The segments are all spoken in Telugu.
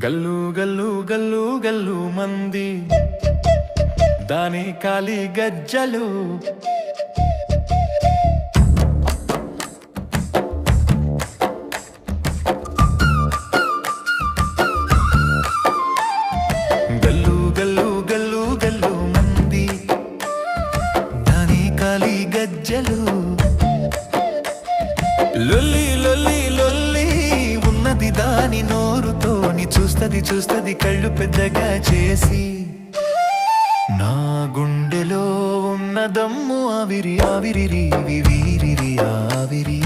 గల్లు గల్లు గల్లు గల్లు మంది దాని కాలి గజ్జలు గల్లు గల్లు గల్లు గల్లు మంది దాని కాలి గజ్జలు లొల్లి లొల్లి లొల్లి ఉన్నది దాని నోరుతోని చూస్తది చూస్తది కళ్ళు పెద్దగా చేసి నా గుండెలో ఉన్న దమ్ము ఆవిరి ఆవిరి వీరిరి ఆవిరి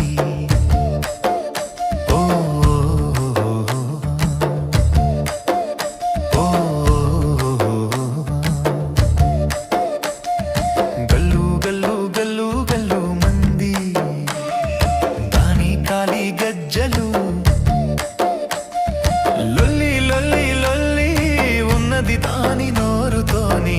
ఓ గల్లు గల్లు గల్లు గల్లు మంది దాని కాలి గజ్జలు లొల్లి లొల్లి లొల్లి ఉన్నది దాని నోరుతోని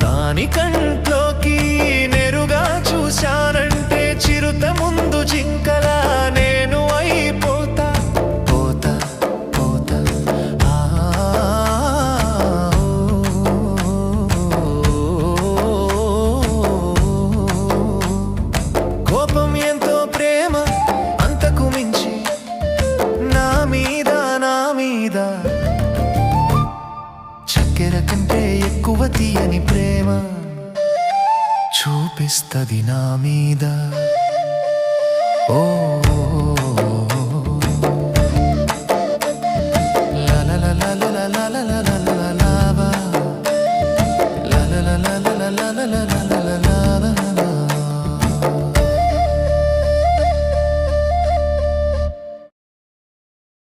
దాని కంట్లోకి నేరుగా చూశానంటే చిరుత ముందు జింకలా నేను అయిపోతా పోతా పోతా కోపం ఎంతో ప్రేమ అంతకు మించి నా మీద చక్కెర కంటే ఎక్కువ తీయని ప్రేమ చూపిస్తది నా మీద ఓ